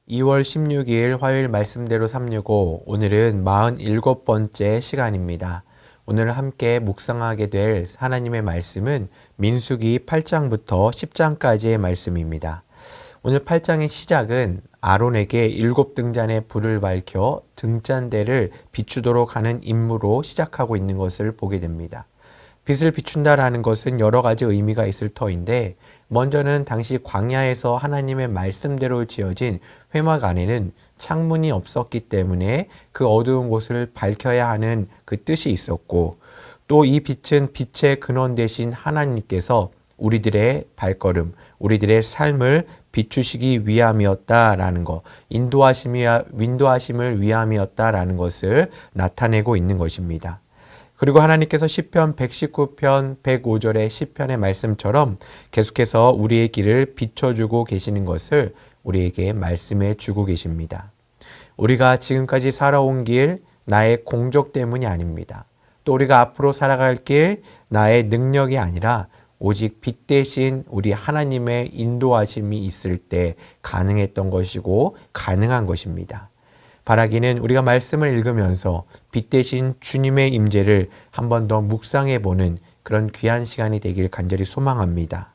2월 16일 화요일 말씀대로 365, 오늘은 47번째 시간입니다. 오늘 함께 묵상하게 될 하나님의 말씀은 민수기 8장부터 10장까지의 말씀입니다. 오늘 8장의 시작은 아론에게 7등잔의 불을 밝혀 등잔대를 비추도록 하는 임무로 시작하고 있는 것을 보게 됩니다. 빛을 비춘다라는 것은 여러 가지 의미가 있을 터인데, 먼저는 당시 광야에서 하나님의 말씀대로 지어진 회막 안에는 창문이 없었기 때문에 그 어두운 곳을 밝혀야 하는 그 뜻이 있었고, 또 이 빛은 빛의 근원 되신 하나님께서 우리들의 발걸음, 우리들의 삶을 비추시기 위함이었다라는 것, 인도하심을 위함이었다라는 것을 나타내고 있는 것입니다. 그리고 하나님께서 시편 119편 105절의 시편의 말씀처럼 계속해서 우리의 길을 비춰주고 계시는 것을 우리에게 말씀해 주고 계십니다. 우리가 지금까지 살아온 길 나의 공적 때문이 아닙니다. 또 우리가 앞으로 살아갈 길 나의 능력이 아니라 오직 빛 대신 우리 하나님의 인도하심이 있을 때 가능했던 것이고 가능한 것입니다. 바라기는 우리가 말씀을 읽으면서 빛 대신 주님의 임재를 한 번 더 묵상해 보는 그런 귀한 시간이 되길 간절히 소망합니다.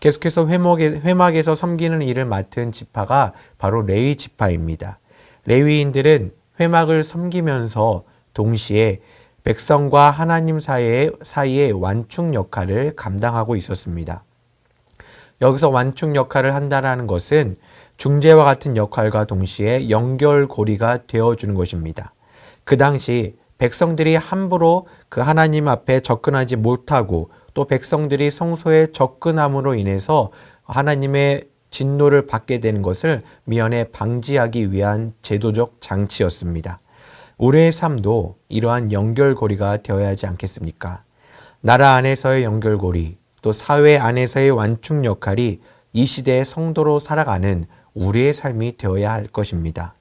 계속해서 회막에서 섬기는 일을 맡은 지파가 바로 레위 지파입니다. 레위인들은 회막을 섬기면서 동시에 백성과 하나님 사이의 완충 역할을 감당하고 있었습니다. 여기서 완충 역할을 한다는 것은 중재와 같은 역할과 동시에 연결고리가 되어주는 것입니다. 그 당시 백성들이 함부로 그 하나님 앞에 접근하지 못하고, 또 백성들이 성소에 접근함으로 인해서 하나님의 진노를 받게 되는 것을 미연에 방지하기 위한 제도적 장치였습니다. 우리의 삶도 이러한 연결고리가 되어야 하지 않겠습니까? 나라 안에서의 연결고리, 또 사회 안에서의 완충 역할이 이 시대의 성도로 살아가는 우리의 삶이 되어야 할 것입니다.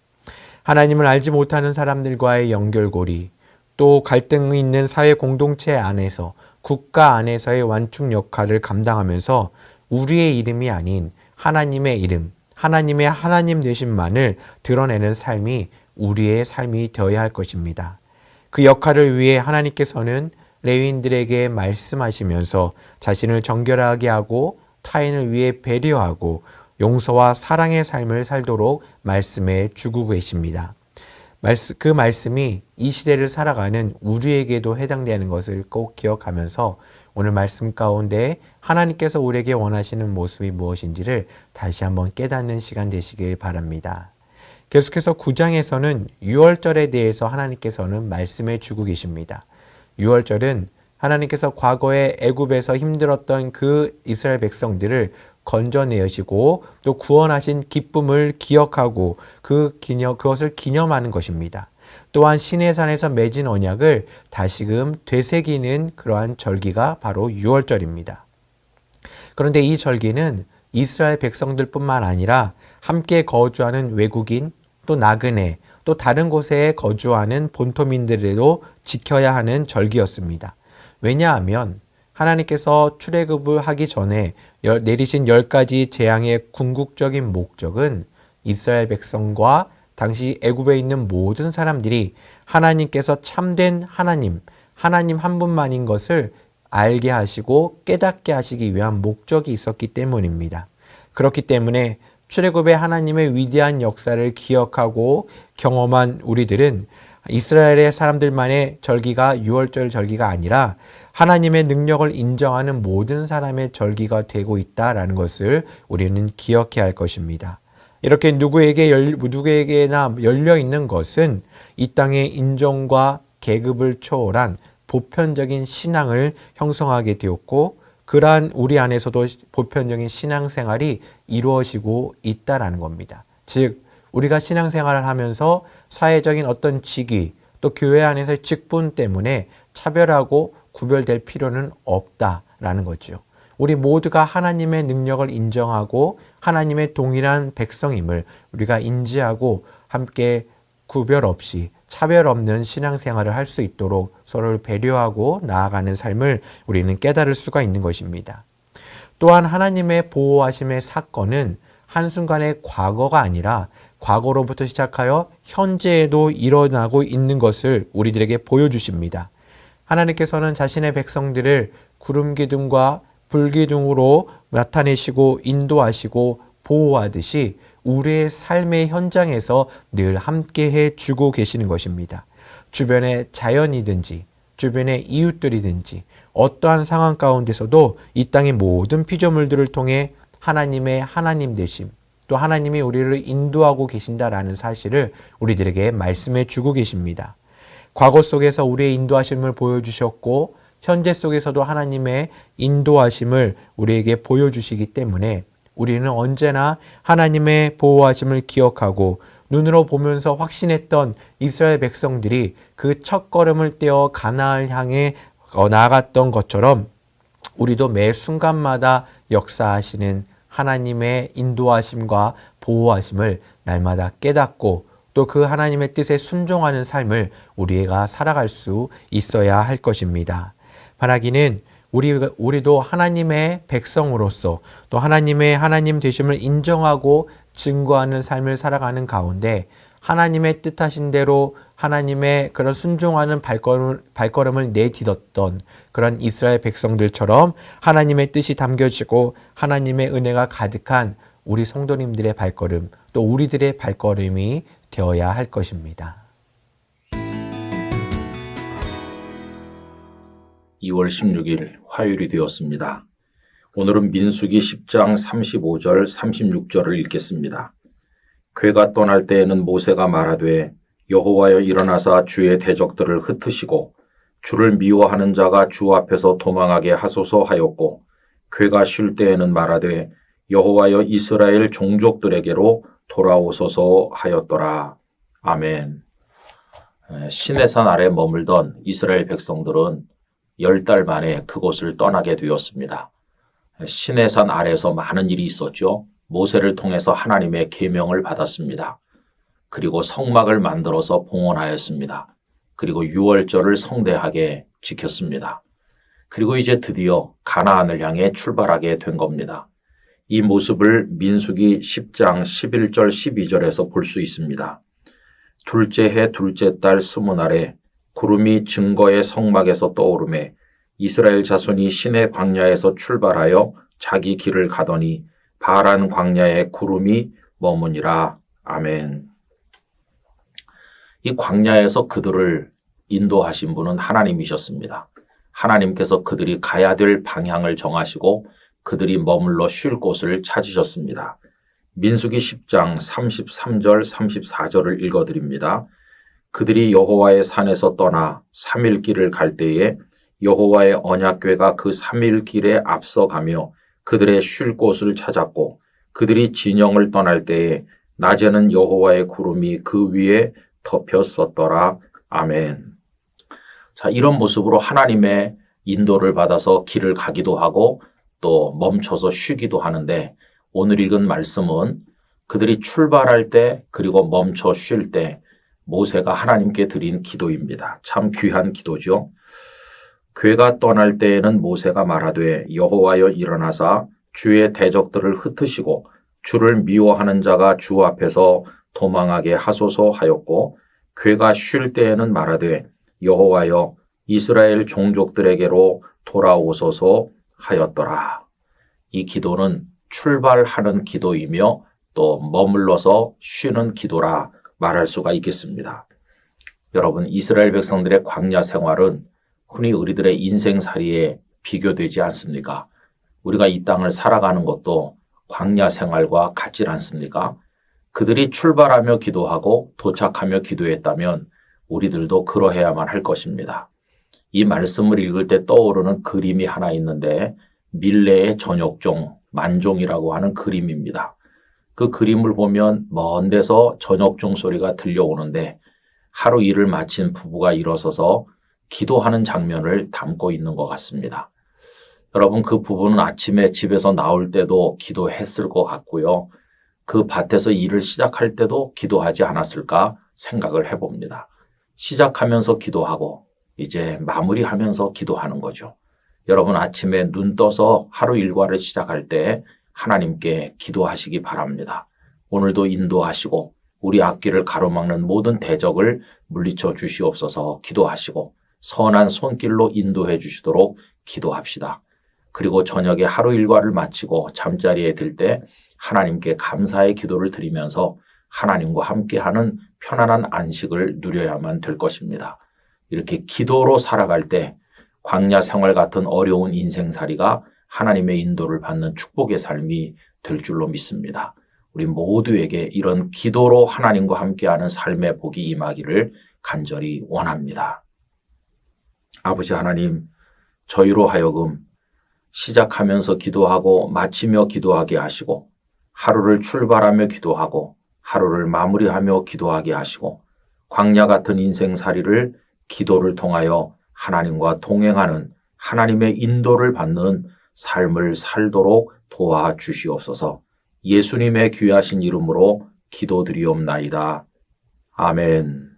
하나님을 알지 못하는 사람들과의 연결고리, 또 갈등이 있는 사회 공동체 안에서, 국가 안에서의 완충 역할을 감당하면서 우리의 이름이 아닌 하나님의 이름, 하나님의 하나님 되심만을 드러내는 삶이 우리의 삶이 되어야 할 것입니다. 그 역할을 위해 하나님께서는 레위인들에게 말씀하시면서 자신을 정결하게 하고 타인을 위해 배려하고 용서와 사랑의 삶을 살도록 말씀해 주고 계십니다. 그 말씀이 이 시대를 살아가는 우리에게도 해당되는 것을 꼭 기억하면서 오늘 말씀 가운데 하나님께서 우리에게 원하시는 모습이 무엇인지를 다시 한번 깨닫는 시간 되시길 바랍니다. 계속해서 9장에서는 유월절에 대해서 하나님께서는 말씀해 주고 계십니다. 유월절은 하나님께서 과거에 애굽에서 힘들었던 그 이스라엘 백성들을 건져내시고 또 구원하신 기쁨을 기억하고 그것을 기념하는 것입니다. 또한 시내산에서 맺은 언약을 다시금 되새기는 그러한 절기가 바로 유월절입니다. 그런데 이 절기는 이스라엘 백성들뿐만 아니라 함께 거주하는 외국인, 또 나그네, 또 다른 곳에 거주하는 본토민들에도 지켜야 하는 절기였습니다. 왜냐하면 하나님께서 출애굽을 하기 전에 내리신 10가지 재앙의 궁극적인 목적은 이스라엘 백성과 당시 애굽에 있는 모든 사람들이 하나님께서 참된 하나님 한 분만인 것을 알게 하시고 깨닫게 하시기 위한 목적이 있었기 때문입니다. 그렇기 때문에 출애굽의 하나님의 위대한 역사를 기억하고 경험한 우리들은 이스라엘의 사람들만의 절기가 유월절 절기가 아니라 하나님의 능력을 인정하는 모든 사람의 절기가 되고 있다라는 것을 우리는 기억해야 할 것입니다. 이렇게 누구에게나 열려 있는 것은 이 땅의 인종과 계급을 초월한 보편적인 신앙을 형성하게 되었고, 그러한 우리 안에서도 보편적인 신앙생활이 이루어지고 있다라는 겁니다. 즉 우리가 신앙생활을 하면서 사회적인 어떤 직위, 또 교회 안에서의 직분 때문에 차별하고 구별될 필요는 없다라는 거죠. 우리 모두가 하나님의 능력을 인정하고 하나님의 동일한 백성임을 우리가 인지하고 함께 구별 없이 차별 없는 신앙생활을 할 수 있도록 서로를 배려하고 나아가는 삶을 우리는 깨달을 수가 있는 것입니다. 또한 하나님의 보호하심의 사건은 한순간의 과거가 아니라 과거로부터 시작하여 현재에도 일어나고 있는 것을 우리들에게 보여주십니다. 하나님께서는 자신의 백성들을 구름 기둥과 불 기둥으로 나타내시고 인도하시고 보호하듯이 우리의 삶의 현장에서 늘 함께해 주고 계시는 것입니다. 주변의 자연이든지 주변의 이웃들이든지 어떠한 상황 가운데서도 이 땅의 모든 피조물들을 통해 하나님의 하나님 되심, 또 하나님이 우리를 인도하고 계신다라는 사실을 우리들에게 말씀해 주고 계십니다. 과거 속에서 우리의 인도하심을 보여주셨고 현재 속에서도 하나님의 인도하심을 우리에게 보여주시기 때문에 우리는 언제나 하나님의 보호하심을 기억하고 눈으로 보면서 확신했던 이스라엘 백성들이 그 첫걸음을 떼어 가나안을 향해 나아갔던 것처럼 우리도 매 순간마다 역사하시는 하나님의 인도하심과 보호하심을 날마다 깨닫고 또 그 하나님의 뜻에 순종하는 삶을 우리가 살아갈 수 있어야 할 것입니다. 바라기는 우리도 하나님의 백성으로서 또 하나님의 하나님 되심을 인정하고 증거하는 삶을 살아가는 가운데 하나님의 뜻하신 대로 하나님의 그런 순종하는 발걸음을 내딛었던 그런 이스라엘 백성들처럼 하나님의 뜻이 담겨지고 하나님의 은혜가 가득한 우리 성도님들의 발걸음, 또 우리들의 발걸음이 되어야 할 것입니다. 2월 16일 화요일이 되었습니다. 오늘은 민수기 10장 35절 36절을 읽겠습니다. 괴가 떠날 때에는 모세가 말하되 여호와여 일어나사 주의 대적들을 흩으시고 주를 미워하는 자가 주 앞에서 도망하게 하소서 하였고 괴가 쉴 때에는 말하되 여호와여 이스라엘 종족들에게로 돌아오소서 하였더라. 아멘. 시내산 아래 머물던 이스라엘 백성들은 10달 만에 그곳을 떠나게 되었습니다. 시내산 아래에서 많은 일이 있었죠. 모세를 통해서 하나님의 계명을 받았습니다. 그리고 성막을 만들어서 봉헌하였습니다. 그리고 유월절을 성대하게 지켰습니다. 그리고 이제 드디어 가나안을 향해 출발하게 된 겁니다. 이 모습을 민수기 10장 11절 12절에서 볼 수 있습니다. 둘째 해 둘째 달 20날에 구름이 증거의 성막에서 떠오르매 이스라엘 자손이 시내 광야에서 출발하여 자기 길을 가더니 바란 광야에 구름이 머무니라. 아멘. 이 광야에서 그들을 인도하신 분은 하나님이셨습니다. 하나님께서 그들이 가야 될 방향을 정하시고 그들이 머물러 쉴 곳을 찾으셨습니다. 민수기 10장 33절 34절을 읽어드립니다. 그들이 여호와의 산에서 떠나 3일 길을 갈 때에 여호와의 언약궤가 그 3일 길에 앞서가며 그들의 쉴 곳을 찾았고 그들이 진영을 떠날 때에 낮에는 여호와의 구름이 그 위에 덮였었더라. 아멘. 자, 이런 모습으로 하나님의 인도를 받아서 길을 가기도 하고 또 멈춰서 쉬기도 하는데 오늘 읽은 말씀은 그들이 출발할 때 그리고 멈춰 쉴 때 모세가 하나님께 드린 기도입니다. 참 귀한 기도죠. 괴가 떠날 때에는 모세가 말하되 여호와여 일어나사 주의 대적들을 흩으시고 주를 미워하는 자가 주 앞에서 도망하게 하소서 하였고 괴가 쉴 때에는 말하되 여호와여 이스라엘 종족들에게로 돌아오소서 하였더라. 이 기도는 출발하는 기도이며 또 머물러서 쉬는 기도라 말할 수가 있겠습니다. 여러분, 이스라엘 백성들의 광야 생활은 흔히 우리들의 인생살이에 비교되지 않습니까? 우리가 이 땅을 살아가는 것도 광야 생활과 같지 않습니까? 그들이 출발하며 기도하고 도착하며 기도했다면 우리들도 그러해야만 할 것입니다. 이 말씀을 읽을 때 떠오르는 그림이 하나 있는데 밀레의 저녁종, 만종이라고 하는 그림입니다. 그 그림을 보면 먼 데서 저녁종 소리가 들려오는데 하루 일을 마친 부부가 일어서서 기도하는 장면을 담고 있는 것 같습니다. 여러분, 그 부부는 아침에 집에서 나올 때도 기도했을 것 같고요. 그 밭에서 일을 시작할 때도 기도하지 않았을까 생각을 해봅니다. 시작하면서 기도하고 이제 마무리하면서 기도하는 거죠. 여러분, 아침에 눈 떠서 하루 일과를 시작할 때 하나님께 기도하시기 바랍니다. 오늘도 인도하시고 우리 앞길을 가로막는 모든 대적을 물리쳐 주시옵소서 기도하시고 선한 손길로 인도해 주시도록 기도합시다. 그리고 저녁에 하루 일과를 마치고 잠자리에 들 때 하나님께 감사의 기도를 드리면서 하나님과 함께하는 편안한 안식을 누려야만 될 것입니다. 이렇게 기도로 살아갈 때 광야 생활 같은 어려운 인생살이가 하나님의 인도를 받는 축복의 삶이 될 줄로 믿습니다. 우리 모두에게 이런 기도로 하나님과 함께하는 삶의 복이 임하기를 간절히 원합니다. 아버지 하나님, 저희로 하여금 시작하면서 기도하고 마치며 기도하게 하시고 하루를 출발하며 기도하고 하루를 마무리하며 기도하게 하시고 광야 같은 인생살이를 기도를 통하여 하나님과 동행하는 하나님의 인도를 받는 삶을 살도록 도와주시옵소서. 예수님의 귀하신 이름으로 기도드리옵나이다. 아멘.